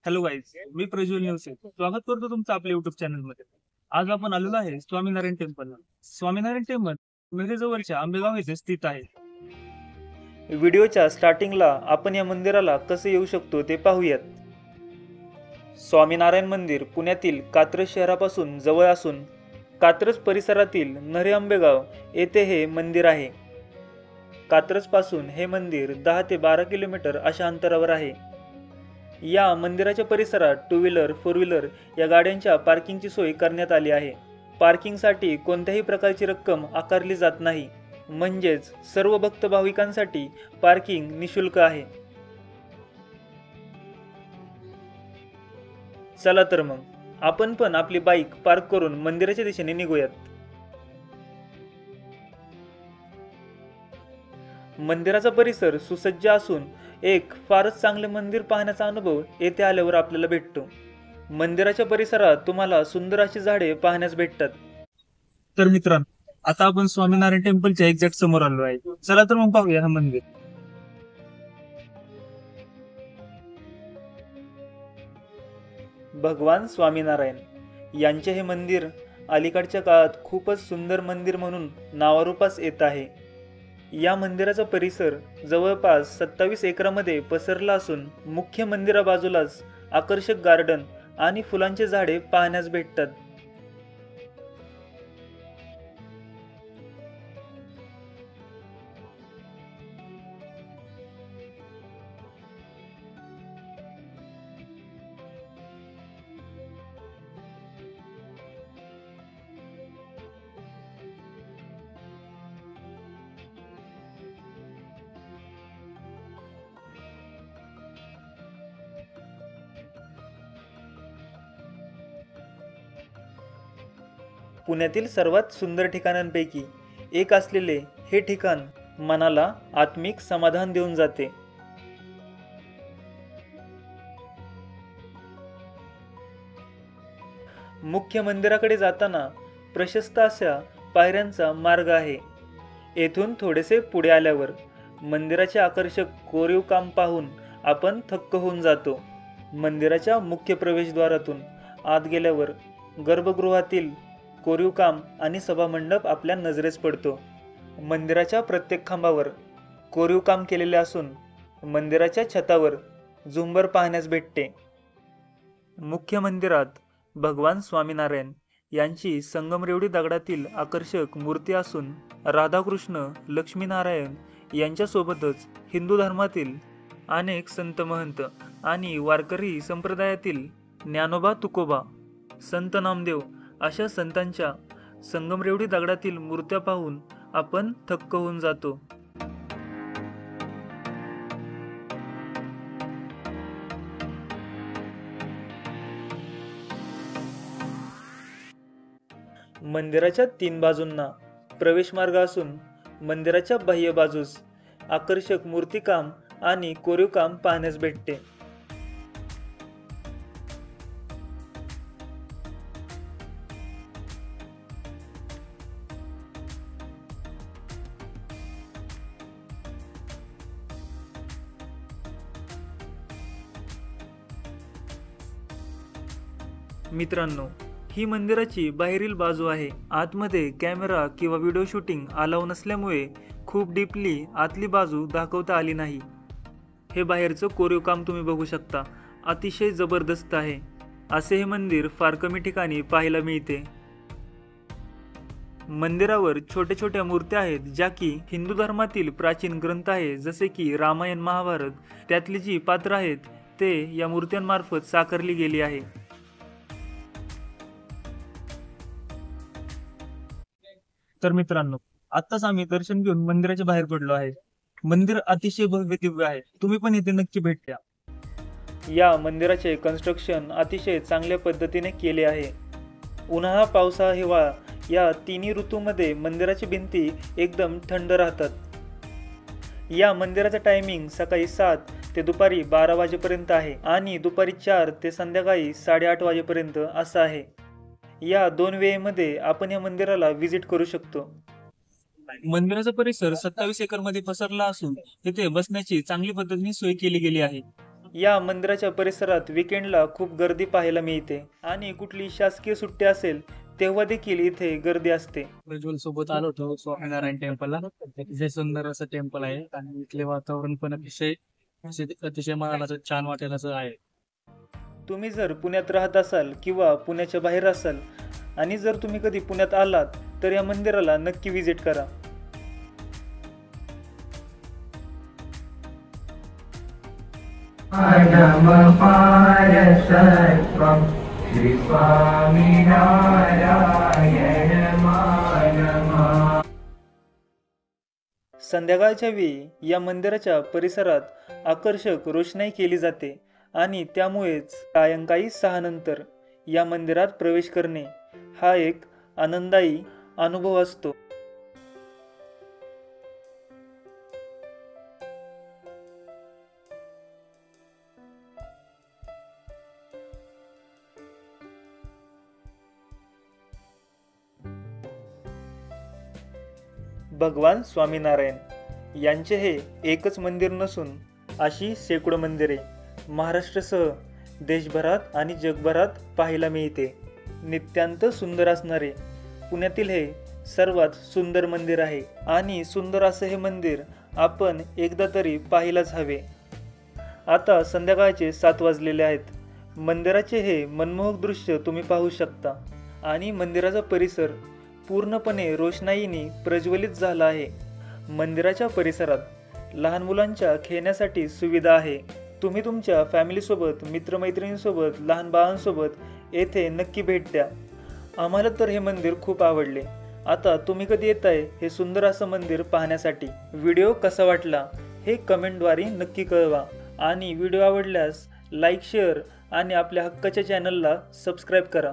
Hello guys, मी प्रज्वल नेवसे स्वागत करतो तुमचं आपल्या युट्यूब चॅनल मध्ये. आज आपण आलेलो आहे स्वामीनारायण टेम्पल. स्वामीनारायण टेम्पल मिरजेजवळच्या आंबेगाव येथे स्थित आहे. व्हिडिओच्या स्टार्टिंगला आपण या मंदिराला कसे येऊ शकतो ते पाहूयात. स्वामीनारायण मंदिर पुण्यातील कात्रज शहरापासून जवळ असून कात्रज परिसरातील नरे आंबेगाव येथे हे मंदिर आहे. कात्रजपासून हे मंदिर 10 ते 12 किलोमीटर अशा अंतरावर आहे. या मंदिराच्या परिसरात टू व्हीलर, फोर व्हीलर या गाड्यांच्या पार्किंगची सोय करण्यात आली आहे. पार्किंगसाठी कोणत्याही प्रकारची रक्कम आकारली जात नाही, म्हणजेच सर्व भक्त भाविकांसाठी पार्किंग निशुल्क आहे. चला तर मग आपण पण आपली बाईक पार्क करून मंदिराच्या दिशेने निघूयात. मंदिराचा परिसर सुसज्ज असून एक फारच चांगले मंदिर पाहण्याचा अनुभव येथे आल्यावर आपल्याला भेटतो. मंदिराच्या परिसरात तुम्हाला सुंदर अशी झाडे पाहण्यास भेटतात. तर मित्रांनो, आता आपण स्वामीनारायण टेम्पलच्या एक्झॅक्ट समोर आलो आहे. चला तर मग पाहूया हा मंदिर. भगवान स्वामीनारायण यांचे हे मंदिर अलीकडच्या काळात खूपच सुंदर मंदिर म्हणून नावारूपास येत आहे. या मंदिराचा परिसर जवळपास 27 एकरामध्ये पसरला असून मुख्य मंदिरा बाजूलाच आकर्षक गार्डन आणि फुलांचे झाडे पाहण्यास भेटतात. पुण्यातील सर्वात सुंदर ठिकाणांपैकी एक असलेले हे ठिकाण मनाला आत्मिक समाधान देऊन जाते. मुख्य मंदिराकडे जाताना प्रशस्त अशा पायऱ्यांचा मार्ग आहे. येथून थोडेसे पुढे आल्यावर मंदिराचे आकर्षक कोरीव काम पाहून आपण थक्क होऊन जातो. मंदिराच्या मुख्य प्रवेशद्वारातून आत गेल्यावर गर्भगृहातील कोरीव काम आणि सभामंडप आपल्या नजरेस पडतो. मंदिराच्या प्रत्येक खांबावर कोरीव काम केलेले असून मंदिराच्या छतावर झुंबर पाहण्यास भेटते. मुख्य मंदिरात भगवान स्वामीनारायण यांची संगमरवरी दगडातील आकर्षक मूर्ती असून राधाकृष्ण, लक्ष्मीनारायण यांच्यासोबतच हिंदू धर्मातील अनेक संत महंत आणि वारकरी संप्रदायातील ज्ञानोबा तुकोबा, संत नामदेव अशा संतांच्या संगमरवरी दगडातील मूर्त्या पाहून आपण थक्क होऊन जातो. मंदिराच्या 3 बाजूंना प्रवेश मार्ग असून मंदिराच्या बाह्य बाजूस आकर्षक मूर्तिकाम आणि कोरीव काम पाहण्यास भेटते. मित्रांनो, ही मंदिराची बाहेरील बाजू आहे. आतमध्ये कॅमेरा किंवा व्हिडिओ शूटिंग अलाव नसल्यामुळे खूप डीपली आतली बाजू दाखवता आली नाही. हे बाहेरचं कोरीव काम तुम्ही बघू शकता, अतिशय जबरदस्त आहे. असे हे मंदिर फार कमी ठिकाणी पाहायला मिळते. मंदिरावर छोट्या छोट्या मूर्त्या आहेत ज्या की हिंदू धर्मातील प्राचीन ग्रंथ आहे, जसे की रामायण, महाभारत, त्यातली जी पात्र आहेत ते या मूर्त्यांमार्फत साकारली गेली आहे. तर मित्रांनो, आत्ताच आम्ही दर्शन घेऊन मंदिराच्या बाहेर पडलो आहे. मंदिर अतिशय भव्य दिव्य आहे. तुम्ही पण इथे नक्की भेट द्या. या मंदिराचे कन्स्ट्रक्शन अतिशय चांगल्या पद्धतीने केले आहे. उन्हाळा, पावसाळा, हिवाळा या तिन्ही ऋतूमध्ये मंदिराची भिंती एकदम थंड राहतात. या मंदिराचा टायमिंग सकाळी 7 ते दुपारी 12 वाजेपर्यंत आहे आणि दुपारी 4 ते संध्याकाळी 8:30 वाजेपर्यंत असं आहे. या 2 वेळेमध्ये आपण या मंदिराला व्हिजिट करू शकतो. मंदिराचा परिसर 27 एकर मध्ये पसरला असून तिथे बसण्याची चांगली पद्धतीने सोय केली गेली आहे. या मंदिराच्या परिसरात विकेंडला खूप गर्दी पाहायला मिळते आणि कुठली शासकीय सुट्टी असेल तेव्हा देखील इथे गर्दी असते. प्रज्वल सोबत आलो होतो स्वामीनारायण टेम्पलला. अतिशय सुंदर असं टेम्पल आहे आणि इथले वातावरण पण अतिशय मनाला छान वाटेल असं आहे. तुम्ही जर पुण्यात राहत असाल किंवा पुण्याच्या बाहेर असाल आणि जर तुम्ही कधी पुण्यात आलात तर या मंदिराला नक्की व्हिजिट करा. श्री स्वामी नारायण संध्याकाळच्या वेळी या मंदिराच्या परिसरात आकर्षक रोषणाई केली जाते आणि त्यामुळेच सायंकाळी 6 नंतर या मंदिरात प्रवेश करणे हा एक आनंददायी अनुभव असतो. भगवान स्वामीनारायण यांचे हे एकच मंदिर नसून अशी शेकडो मंदिरे महाराष्ट्रासह देशभरात आणि जगभरात पाहायला मिळते. नित्यांत सुंदर असणारे पुण्यातील हे सर्वात सुंदर मंदिर आहे आणि सुंदर असं हे मंदिर आपण एकदा तरी पाहायलाच हवे. आता संध्याकाळचे 7 वाजलेले आहेत. मंदिराचे हे मनमोहक दृश्य तुम्ही पाहू शकता आणि मंदिराचा परिसर पूर्णपणे रोषणाईने प्रज्वलित झाला आहे. मंदिराच्या परिसरात लहान मुलांच्या खेळण्यासाठी सुविधा आहे. तुम्ही तुमच्या फॅमिलीसोबत, मित्रमैत्रिणींसोबत, लहान बाळांसोबत येथे नक्की भेट द्या. आम्हाला तर हे मंदिर खूप आवडले. आता तुम्ही कधी येताय हे सुंदर असं मंदिर पाहण्यासाठी? व्हिडिओ कसा वाटला हे कमेंटद्वारे नक्की कळवा आणि व्हिडिओ आवडल्यास लाईक, शेअर आणि आपल्या हक्काच्या चॅनलला सबस्क्राईब करा.